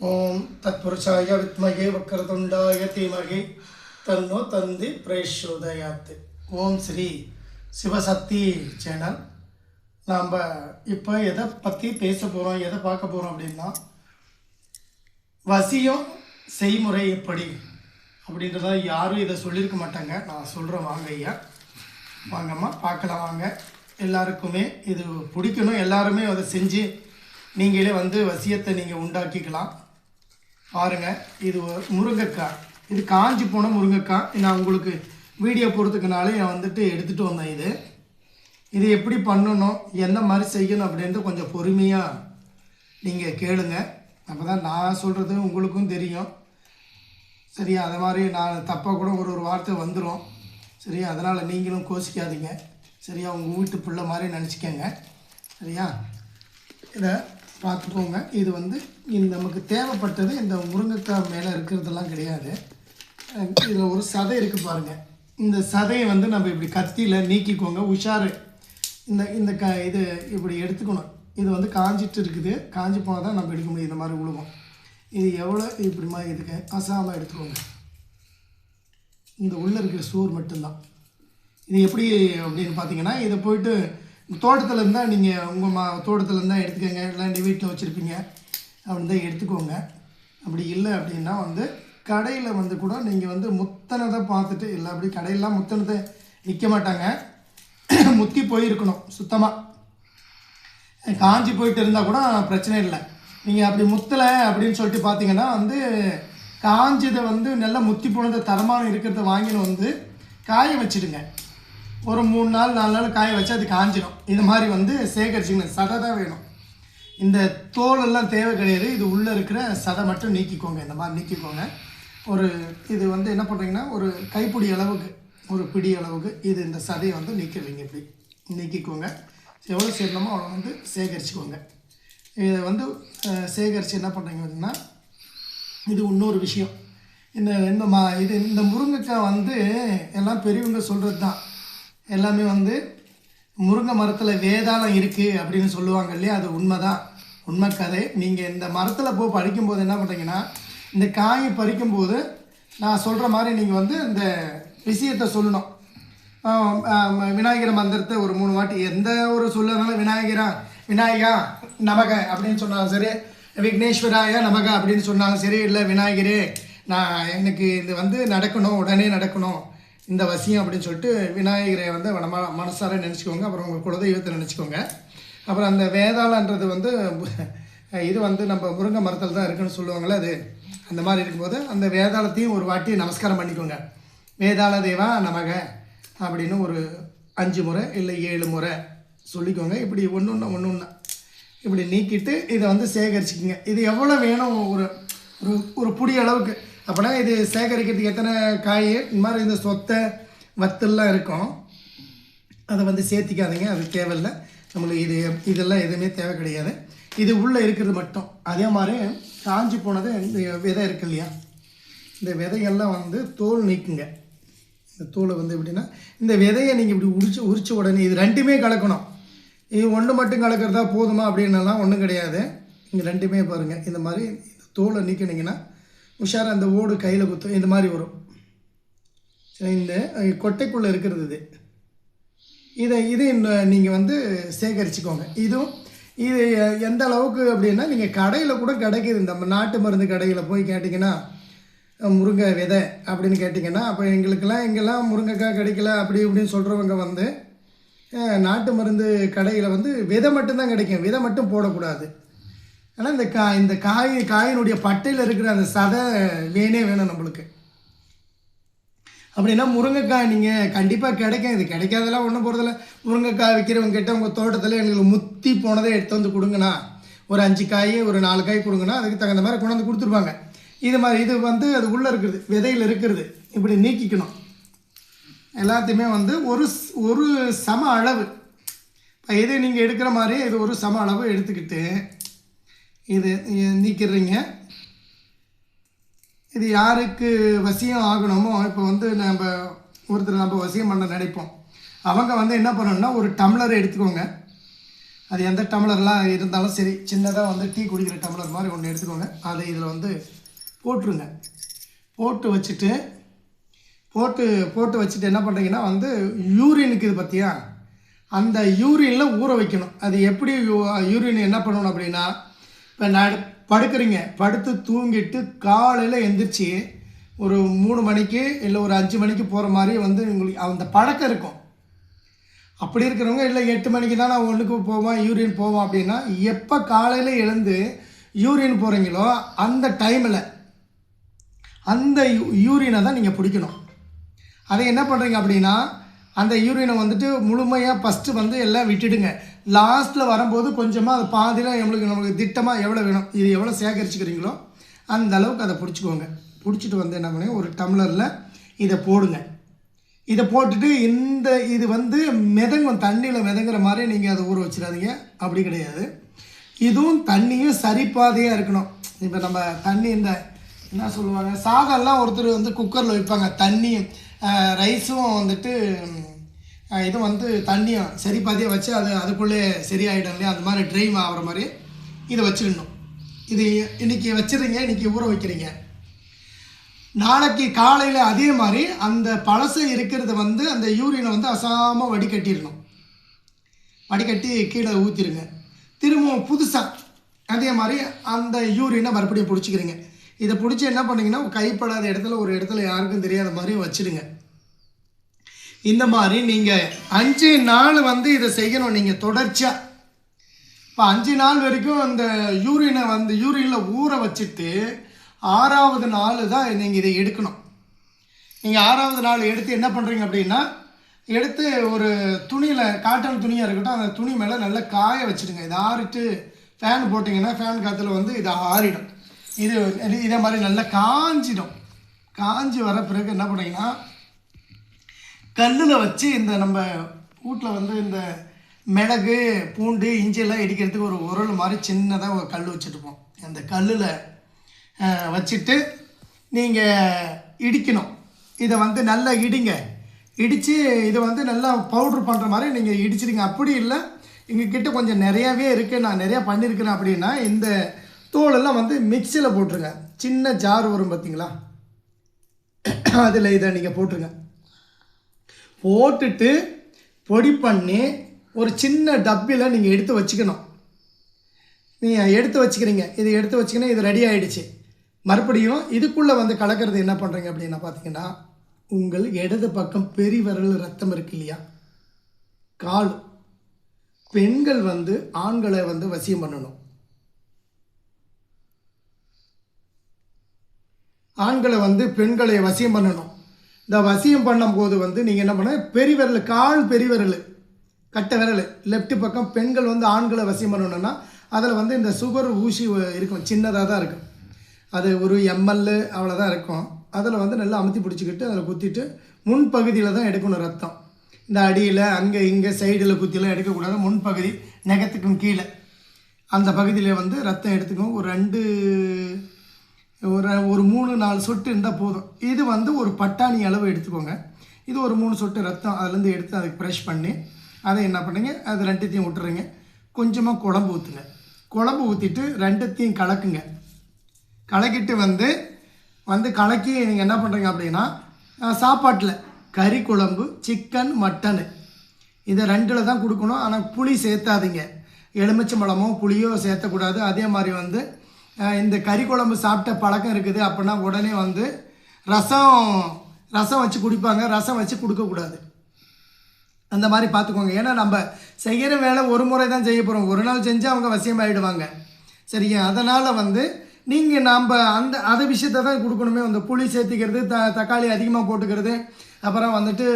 ஓம் தத்புருஷாய வித்மகே வக்கரதுண்டாய தீமகே தன்னோ தந்தி பிரேஷோதயாத். ஓம் ஸ்ரீ சிவசக்தி சேனல். நாம் இப்போ எதை பற்றி பேச போகிறோம், எதை பார்க்க போகிறோம் அப்படின்னா, வசியம் செய்முறை எப்படி அப்படின்றத யாரும் இதை சொல்லியிருக்க மாட்டாங்க. நான் சொல்கிறேன், வாங்க ஐயா, வாங்கம்மா, பார்க்கலாம் வாங்க. எல்லாருக்குமே இது பிடிக்கணும், எல்லாருமே அதை செஞ்சு நீங்களே வசியத்தை நீங்கள் உண்டாக்கிக்கலாம். பாருங்கள், இது முருங்கைக்காய், இது காஞ்சி போன முருங்கைக்காய். நான் உங்களுக்கு வீடியோ போகிறதுக்குனாலே நான் எடுத்துகிட்டு வந்தேன். இது எப்படி பண்ணணும், எந்த மாதிரி செய்யணும் அப்படின்ட்டு கொஞ்சம் பொறுமையாக நீங்கள் கேளுங்க. அப்போ தான் நான் சொல்கிறது உங்களுக்கும் தெரியும். சரியா? அதை மாதிரி நான் தப்பாக கூட ஒரு வார்த்தை வந்துடும். சரியா? அதனால் நீங்களும் கோசிக்காதீங்க. சரியா? உங்கள் வீட்டு பிள்ளை மாதிரி நினச்சிக்கங்க. சரியா? இதை பார்த்துக்கோங்க. இது இந்த நமக்கு தேவைப்பட்டது இந்த முருங்கைக்காய் மேலே இருக்கிறதெல்லாம் கிடையாது. இதில் ஒரு சதை இருக்குது பாருங்கள். இந்த சதையை நம்ம இப்படி கத்தியில் நீக்கிக்கோங்க. உஷாரு. இந்த இது இப்படி எடுத்துக்கணும். இது காஞ்சிட்டு இருக்குது. காஞ்சி போனால் தான் நம்ம எடுக்க முடியும். இந்த மாதிரி உழுவோம். இது எவ்வளோ இப்படி மாதிரி இதுக்கு அசாமல் எடுத்துக்கோங்க. இந்த உள்ளே இருக்கிற சோறு மட்டும்தான். இது எப்படி அப்படின்னு பார்த்தீங்கன்னா, இதை போய்ட்டு தோட்டத்தில் இருந்தால் நீங்கள் உங்கள் தோட்டத்தில் இருந்தால் எடுத்துக்கோங்க. இல்லை நீங்கள் வீட்டில் வச்சுருப்பீங்க அப்படின்னு தான் எடுத்துக்கோங்க. அப்படி இல்லை அப்படின்னா கடையில் கூட நீங்கள் முத்தனதை பார்த்துட்டு, இல்லை அப்படி கடையெல்லாம் முத்தனதை விற்க மாட்டாங்க. முத்தி போயிருக்கணும் சுத்தமாக. காஞ்சி போயிட்டு இருந்தால் கூட பிரச்சனை இல்லை. நீங்கள் அப்படி முத்தலை அப்படின்னு சொல்லிட்டு பார்த்தீங்கன்னா காஞ்சதை நல்லா முத்தி போனதை தரமான இருக்கிறத வாங்கின்னு காய வச்சுடுங்க. ஒரு 3 நாள் 4 நாள் காய வச்சு அது காஞ்சிடும். இது மாதிரி சேகரிச்சிங்க. சதை தான் வேணும். இந்த தோலெல்லாம் தேவை கிடையாது. இது உள்ளே இருக்கிற சதை மட்டும் நீக்கிக்கோங்க. இந்த மாதிரி நீக்கிக்கோங்க. இது என்ன பண்ணுறீங்கன்னா, ஒரு கைப்பிடி அளவுக்கு, ஒரு பிடி அளவுக்கு இது இந்த சதையை நீக்கிடுவீங்க. இப்படி நீக்கிக்கோங்க. எவ்வளோ சேரணுமோ அவ்வளோ சேகரிச்சுக்கோங்க. இதை சேகரித்து என்ன பண்ணுறீங்கன்னா, இது இன்னொரு விஷயம். இந்த முருங்கைக்காய் எல்லாம் பெரியவங்க சொல்கிறது தான். எல்லாமே முருங்கை மரத்தில் வேதாளம் இருக்குது அப்படின்னு சொல்லுவாங்க இல்லையா? அது உண்மை தான், உண்மை கதை. நீங்கள் இந்த மரத்தில் போய் பறிக்கும்போது என்ன பண்ணுறீங்கன்னா, இந்த காயை பறிக்கும்போது நான் சொல்கிற மாதிரி நீங்கள் இந்த விஷயத்தை சொல்லணும். விநாயகர் மந்திரத்தை ஒரு 3 வாட்டி, எந்த ஒரு சொல்லனாலும் விநாயகா நமக அப்படின்னு சொன்னாலும் சரி, விக்னேஸ்வராயா நமக அப்படின்னு சொன்னாலும் சரி, இல்லை விநாயகரே எனக்கு இது நடக்கணும், உடனே நடக்கணும் இந்த வசியம் அப்படின்னு சொல்லிட்டு விநாயகரை மனசார நினச்சிக்கோங்க. அப்புறம் உங்கள் குலதெய்வத்தை நினச்சிக்கோங்க. அப்புறம் அந்த வேதாளன்றது இது நம்ம முருங்கை மரத்தில் தான் இருக்குன்னு சொல்லுவாங்களே, அது அந்த மாதிரி இருக்கும்போது அந்த வேதாளத்தையும் ஒரு வாட்டி நமஸ்காரம் பண்ணிக்கோங்க. வேதாள தேவா நமக அப்படின்னு ஒரு 5 முறை இல்லை 7 முறை சொல்லிக்கோங்க. இப்படி ஒன்று இப்படி நீக்கிட்டு இதை சேகரிச்சுக்கிங்க. இது எவ்வளோ வேணும், ஒரு புடி அளவுக்கு. அப்படின்னா இது சேகரிக்கிறதுக்கு எத்தனை காய் இந்த மாதிரி இந்த சொத்தை வத்தெல்லாம் இருக்கும், அதை சேர்த்திக்காதீங்க. அது தேவையில்லை நம்மளுக்கு. இதெல்லாம் எதுவுமே தேவை கிடையாது. இது உள்ளே இருக்கிறது மட்டும். அதே மாதிரி காஞ்சி போனது இந்த விதை இருக்கு இல்லையா, இந்த விதையெல்லாம் தோல் நீக்குங்க. இந்த தோலை எப்படின்னா, இந்த விதையை நீங்கள் இப்படி உரிச்ச உடனே இது 2மே கலக்கணும். இது ஒன்று மட்டும் கலக்கிறதா போதுமா அப்படின்னலாம் ஒன்றும் கிடையாது. நீங்கள் 2மே பாருங்கள். இந்த மாதிரி தோலை நீக்கினீங்கன்னா உஷாராக அந்த ஓடு கையில் குத்தும், இந்த மாதிரி வரும். சரி, இந்த கொட்டைக்குள்ளே இருக்கிறது இது நீங்கள் சேகரிச்சுக்கோங்க. இது எந்த அளவுக்கு அப்படின்னா, நீங்கள் கடையில் கூட கிடைக்கிது. இந்த நாட்டு மருந்து கடையில் போய் கேட்டிங்கன்னா, முருங்கை விதை அப்படின்னு கேட்டிங்கன்னா, அப்போ எங்கெல்லாம் முருங்கைக்காய் கிடைக்கல அப்படி இப்படின்னு சொல்கிறவங்க நாட்டு மருந்து கடையில் விதை மட்டும்தான் கிடைக்கும். விதை மட்டும் போடக்கூடாது. ஆனால் இந்த காயினுடைய பட்டையில் இருக்கிற அந்த சதை வேணும் நம்மளுக்கு. அப்படின்னா முருங்கைக்காய் நீங்கள் கண்டிப்பாக கிடைக்கும். இது கிடைக்காதெல்லாம் ஒன்றும் போகிறதில்ல. முருங்கைக்காய் விற்கிறவங்க கிட்ட உங்கள் தோட்டத்தில் எங்களுக்கு முத்தி போனதை எடுத்து கொடுங்கண்ணா, ஒரு 5 காய் ஒரு 4 காய் கொடுங்கண்ணா, அதுக்கு தகுந்த மாதிரி கொண்டாந்து கொடுத்துருவாங்க. இது மாதிரி இது அது உள்ளே இருக்கிறது, விதையில் இருக்கிறது. இப்படி நீக்கிக்கணும். எல்லாத்தையுமே ஒரு சம அளவு. இது நீங்கள் எடுக்கிற மாதிரி இது ஒரு சம அளவு எடுத்துக்கிட்டு இது நீக்கிடுறீங்க. இது யாருக்கு வசியம் ஆகணுமோ, இப்போ நம்ம வசியம் பண்ண நினைப்போம். அவங்க என்ன பண்ணணும்னா, ஒரு டம்ளர் எடுத்துக்கோங்க. அது எந்த டம்ளர்லாம் இருந்தாலும் சரி, சின்னதாக வந்து டீ குடிக்கிற டம்ளர் மாதிரி ஒன்று எடுத்துக்கோங்க. அதை இதில் வந்து போட்டுருங்க. போட்டு வச்சுட்டு என்ன பண்ணுறீங்கன்னா வந்து யூரின் இருக்குது பார்த்தியா, அந்த யூரினில் ஊற வைக்கணும். அது எப்படி யூரின் என்ன பண்ணணும் அப்படின்னா, இப்போ படுக்கிறீங்க, படுத்து தூங்கிட்டு காலையில் எந்திரிச்சு ஒரு 3 மணிக்கு இல்லை ஒரு 5 மணிக்கு போகிற மாதிரி வந்து உங்களுக்கு அந்த பழக்கம் இருக்கும். அப்படி இருக்கிறவங்க இல்லை 8 மணிக்கு தான் நான் ஒன்றுக்கு போவேன் யூரின் போவோம் அப்படின்னா, எப்போ காலையில் எழுந்து யூரின் போகிறீங்களோ அந்த டைமில் அந்த யூரினை தான் நீங்கள் பிடிக்கணும். அதை என்ன பண்ணுறீங்க அப்படின்னா, அந்த யூரினை வந்துட்டு முழுமையாக ஃபஸ்ட்டு வந்து எல்லாம் விட்டுடுங்க. லாஸ்ட்டில் வரும்போது கொஞ்சமாக அது பாதியில் நம்மளுக்கு திட்டமாக எவ்வளோ வேணும், இது எவ்வளோ சேகரிச்சுக்கிறீங்களோ அந்த அளவுக்கு அதை பிடிச்சிக்கோங்க. பிடிச்சிட்டு வந்து என்ன பண்ணுங்க, ஒரு டம்ளரில் இதை போடுங்க. இதை போட்டுட்டு இது வந்து மிதங்கும், தண்ணியில் மிதங்குற மாதிரி நீங்கள் அதை ஊற வச்சிடாதீங்க. அப்படி கிடையாது, இதுவும் தண்ணியும் சரிப்பாதையாக இருக்கணும். இப்போ நம்ம தண்ணி இந்த என்ன சொல்லுவாங்க, சாதம்லாம் ஒருத்தர் வந்து குக்கரில் வைப்பாங்க, தண்ணியும் ரைஸும் வந்துட்டு இது வந்து தண்ணியும் சரி பாதியாக வச்சு அதுக்குள்ளே சரியாயிடும் இல்லையா, அந்த மாதிரி ட்ரை ஆகிற மாதிரி இதை வச்சிடணும். இது இன்றைக்கி வச்சுருங்க, இன்றைக்கி ஊற வைக்கிறீங்க. நாளைக்கு காலையில் அதே மாதிரி அந்த பழசு இருக்கிறத வந்து அந்த யூரினை வந்து அசாமல் வடிகட்டிடணும். வடிகட்டி கீழே ஊற்றிடுங்க. திரும்பவும் புதுசாக அதே மாதிரி அந்த யூரினை மறுபடியும் பிடிச்சிக்கிறீங்க. இதை பிடிச்சி என்ன பண்ணிங்கன்னா, கைப்படாத இடத்துல ஒரு இடத்துல யாருக்கும் தெரியாத மாதிரி வச்சுடுங்க. இந்த மாதிரி நீங்கள் 5 நாள் வந்து இதை செய்யணும். நீங்கள் தொடர்ச்சியாக இப்போ 5 நாள் வரைக்கும் அந்த யூரினை வந்து யூரினில் ஊற வச்சுட்டு 6வது நாள் தான் நீங்கள் இதை எடுக்கணும். நீங்கள் 6வது நாள் எடுத்து என்ன பண்ணுறீங்க அப்படின்னா, எடுத்து ஒரு துணியில், காட்டன் துணியாக இருக்கட்டும், அந்த துணி மேலே நல்லா காய வச்சுடுங்க. இதை ஆறிட்டு ஃபேன் போட்டிங்கன்னா ஃபேன் காற்றுல வந்து இதை ஆறிடும். இதே மாதிரி நல்லா காஞ்சிடும். காஞ்சி வர பிறகு என்ன பண்ணுறீங்கன்னா, கல்லில் வச்சு இந்த நம்ம வீட்டில் வந்து இந்த மிளகு பூண்டு இஞ்சியெல்லாம் இடிக்கிறதுக்கு ஒரு உரல் மாதிரி சின்னதாக ஒரு கல் வச்சுட்டுப்போம். அந்த கல்லில் வச்சுட்டு நீங்கள் இடிக்கணும். இதை வந்து நல்லா இடிங்க. இடித்து இதை வந்து நல்லா பவுட்ரு பண்ணுற மாதிரி நீங்கள் இடிச்சிடுங்க. அப்படி இல்லை எங்ககிட்ட கொஞ்சம் நிறையாவே இருக்குது, நான் நிறையா பண்ணியிருக்கிறேன் அப்படின்னா, இந்த தோலெல்லாம் வந்து மிக்சியில் போட்டுருங்க. சின்ன ஜார் வரும் பார்த்தீங்களா, அதில் இதை நீங்கள் போட்டுருங்க. போட்டுட்டு பொடி பண்ணி ஒரு சின்ன டப்பில் நீங்கள் எடுத்து வச்சுக்கணும். நீங்கள் எடுத்து வச்சுக்கிறீங்க. இது எடுத்து வச்சுக்கினா இது ரெடி ஆகிடுச்சு. மறுபடியும் இதுக்குள்ளே வந்து கலக்கிறது என்ன பண்ணுறீங்க அப்படின்னா பார்த்தீங்கன்னா, உங்கள் இடது பக்கம் பெரிவிரல் ரத்தம் இருக்கு இல்லையா, கால், பெண்கள் வந்து ஆண்களை வந்து வசியம் பண்ணணும். ஆண்களை வந்து பெண்களை வசியம் பண்ணணும். இந்த வசியம் பண்ணும்போது வந்து நீங்கள் என்ன பண்ண, பெரிவிரல், கால் பெரிவிரல், கட்டை விரல் லெஃப்ட் பக்கம் பெண்கள் வந்து ஆண்களை வசியம் பண்ணணும்னா அதில் வந்து இந்த சுகர் ஊசி இருக்கும், சின்னதாக தான் இருக்கும். அது ஒரு ml அவ்வளோதான் இருக்கும். அதில் வந்து நல்லா அமுத்தி பிடிச்சிக்கிட்டு அதில் குத்திட்டு முன்பகுதியில் தான் எடுக்கணும் ரத்தம். இந்த அடியில் அங்கே இங்கே சைடில் குத்திலாம் எடுக்கக்கூடாது. முன்பகுதி நெகத்துக்கும் கீழே அந்த பகுதியில் வந்து ரத்தம் எடுத்துக்கணும். ஒரு 3-4 சொட்டு இருந்தால் போதும். இது வந்து ஒரு பட்டாணி அளவு எடுத்துக்கோங்க. இது ஒரு 3 சொட்டு ரத்தம் அதுலேருந்து எடுத்து அதுக்கு ப்ரெஷ் பண்ணி அதை என்ன பண்ணுங்க, அது ரெண்டுத்தையும் விட்டுறீங்க. கொஞ்சமாக குழம்பு ஊற்றுங்க. குழம்பு ஊற்றிட்டு ரெண்டுத்தையும் கலக்குங்க. கலக்கிட்டு வந்து கலக்கி நீங்கள் என்ன பண்ணுறீங்க அப்படின்னா, சாப்பாட்டில் கறி குழம்பு, சிக்கன், மட்டனு இதை 2ல் தான் கொடுக்கணும். ஆனால் புளி சேர்த்தாதீங்க. எலுமிச்சம்பழமோ புளியோ சேர்த்தக்கூடாது. அதே மாதிரி வந்து இந்த கறி குழம்பு சாப்பிட்ட பழக்கம் இருக்குது அப்படின்னா உடனே வந்து ரசம் வச்சு குடிப்பாங்க. ரசம் வச்சு கொடுக்கக்கூடாது. அந்த மாதிரி பார்த்துக்கோங்க. ஏன்னா நம்ம செய்கிற வேலை ஒரு முறை தான் செய்ய போகிறோம். ஒரு நாள் செஞ்சு அவங்க வசியமாகிடுவாங்க. சரிங்க. அதனால் வந்து நீங்கள் அதை விஷயத்தை தான் கொடுக்கணுமே. அந்த புளி சேர்த்திக்கிறது, தக்காளி அதிகமாக போட்டுக்கிறது, அப்புறம் வந்துட்டு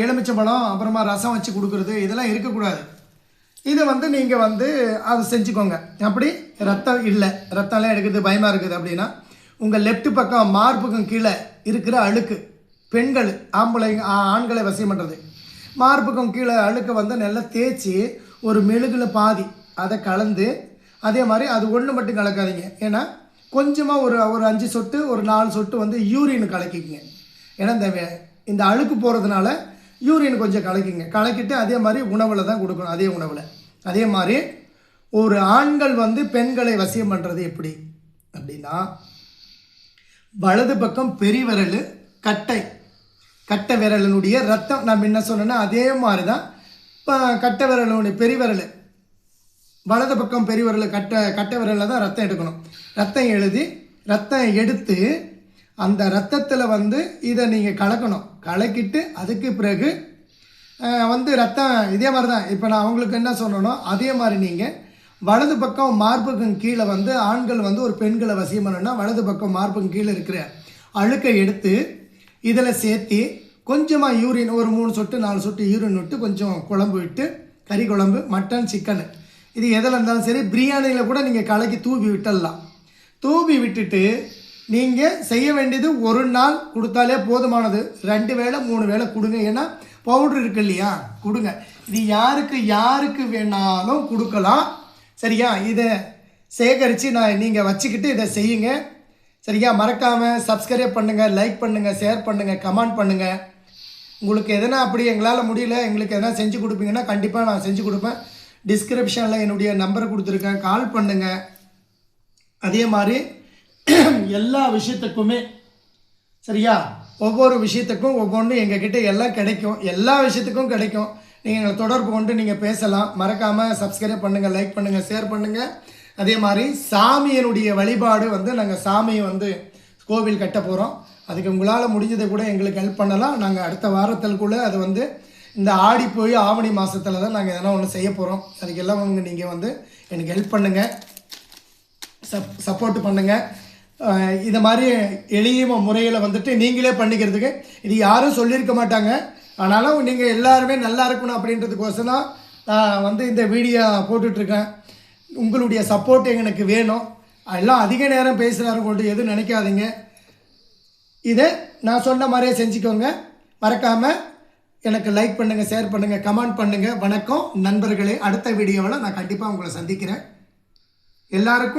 எலுமிச்சம்பழம், அப்புறமா ரசம் வச்சு கொடுக்குறது, இதெல்லாம் இருக்கக்கூடாது. இதை வந்து நீங்கள் வந்து அதை செஞ்சுக்கோங்க. அப்படி ரத்தம் இல்லை, ரத்தம்லாம் எடுக்கிறது பயமாக இருக்குது அப்படின்னா உங்கள் லெஃப்ட் பக்கம் மார்புக்கும் கீழே இருக்கிற அழுக்கு, பெண்கள் ஆண்களை வசியம் பண்ணுறது, மார்புக்கும் கீழே அழுக்கை வந்து நல்லா தேய்ச்சி ஒரு மெழுகில் பாதி அதை கலந்து, அதே மாதிரி அது ஒன்று மட்டும் கலக்காதீங்க. ஏன்னா கொஞ்சமாக ஒரு 5 சொட்டு ஒரு 4 சொட்டு வந்து யூரின் கலக்கிங்க. ஏன்னா இந்த அழுக்கு போகிறதுனால யூரின் கொஞ்சம் கலக்கிங்க. கலக்கிட்டு அதே மாதிரி உணவில் தான் கொடுக்கணும். அதே உணவில் அதே மாதிரி ஒரு ஆண்கள் வந்து பெண்களை வசியம் பண்ணுறது எப்படி அப்படின்னா, வலது பக்கம் பெரிவிரல் கட்டை விரலினுடைய ரத்தம் நான் என்ன சொன்னேன்னா அதே மாதிரி தான் இப்போ கட்டை விரலுடைய பெரிவிரல் வலது பக்கம் பெரிவிரல் கட்டை விரலில் தான் ரத்தம் எடுக்கணும். ரத்தம் எடுத்து அந்த ரத்தத்தில் வந்து இதை நீங்கள் கலக்கிட்டு அதுக்கு பிறகு வந்து ரத்தம் இதே மாதிரி தான் இப்போ நான் அவங்களுக்கு என்ன சொன்னனோ அதே மாதிரி நீங்கள் வலது பக்கம் மார்புக்கு கீழே வந்து ஆண்கள் வந்து ஒரு பெண்களை வசியம் பண்ணணும்னா வலது பக்கம் மார்புக்கு கீழே இருக்கிற அழுக்கை எடுத்து இதில் சேர்த்து கொஞ்சமாக யூரின் ஒரு 3 சொட்டு 4 சொட்டு யூரின் விட்டு கொஞ்சம் குழம்பு விட்டு கறி குழம்பு மட்டன் சிக்கன் இது எதில் இருந்தாலும் சரி பிரியாணியில் கூட நீங்கள் கலக்கி தூவி விட்டுடலாம். தூவி விட்டுட்டு நீங்கள் செய்ய வேண்டியது ஒரு நாள் கொடுத்தாலே போதுமானது. 2 வேளை 3 வேளை கொடுங்க. ஏன்னா பவுட்ரு இருக்கு இல்லையா, கொடுங்க. இது யாருக்கு வேணாலும் கொடுக்கலாம். சரியா? இதை சேகரித்து நீங்கள் வச்சுக்கிட்டு இதை செய்யுங்க. சரியா? மறக்காமல் சப்ஸ்கிரைப் பண்ணுங்கள், லைக் பண்ணுங்கள், ஷேர் பண்ணுங்கள், கமெண்ட் பண்ணுங்கள். உங்களுக்கு எதனா அப்படி எங்களால் முடியல எங்களுக்கு எதனா செஞ்சு கொடுப்பீங்கன்னா கண்டிப்பாக நான் செஞ்சு கொடுப்பேன். டிஸ்கிரிப்ஷனில் என்னுடைய நம்பரை கொடுத்துருக்கேன், கால் பண்ணுங்கள். அதே மாதிரி எல்லா விஷயத்துக்குமே சரியா, ஒவ்வொரு விஷயத்துக்கும் ஒவ்வொன்றும் எங்ககிட்ட எல்லாம் கிடைக்கும். எல்லா விஷயத்துக்கும் கிடைக்கும். நீங்கள் எங்களை தொடர்பு கொண்டு நீங்கள் பேசலாம். மறக்காமல் சப்ஸ்கிரைப் பண்ணுங்கள், லைக் பண்ணுங்கள், ஷேர் பண்ணுங்கள். அதே மாதிரி சாமியினுடைய வழிபாடு வந்து நாங்கள் சாமியை வந்து கோவில் கட்ட போகிறோம். அதுக்கு உங்களால் முடிஞ்சதை கூட எங்களுக்கு ஹெல்ப் பண்ணலாம். நாங்கள் அடுத்த வாரத்திற்குள்ளே அது வந்து இந்த ஆடி போய் ஆவணி மாதத்தில் தான் நாங்கள் எதனா ஒன்று செய்ய போகிறோம். அதுக்கெல்லாம் நீங்கள் வந்து எனக்கு ஹெல்ப் பண்ணுங்கள், சப்போர்ட் பண்ணுங்கள். இதை மாதிரி எளிய முறையில் வந்துட்டு நீங்களே பண்ணிக்கிறதுக்கு இது யாரும் சொல்லியிருக்க மாட்டாங்க. ஆனாலும் நீங்கள் எல்லாருமே நல்லா இருக்கணும் அப்படின்றதுக்கோசம் தான் நான் வந்து இந்த வீடியோ போட்டுட்ருக்கேன். உங்களுடைய சப்போர்ட் எனக்கு வேணும். எல்லாம் அதிக நேரம் பேசுகிறாரு கொண்டு எதுவும் நினைக்காதீங்க. இதை நான் சொன்ன மாதிரியே செஞ்சுக்கோங்க. மறக்காமல் எனக்கு லைக் பண்ணுங்கள், ஷேர் பண்ணுங்கள், கமெண்ட் பண்ணுங்கள். வணக்கம் நண்பர்களே. அடுத்த வீடியோவில் நான் கண்டிப்பாக உங்களை சந்திக்கிறேன். எல்லாருக்கும்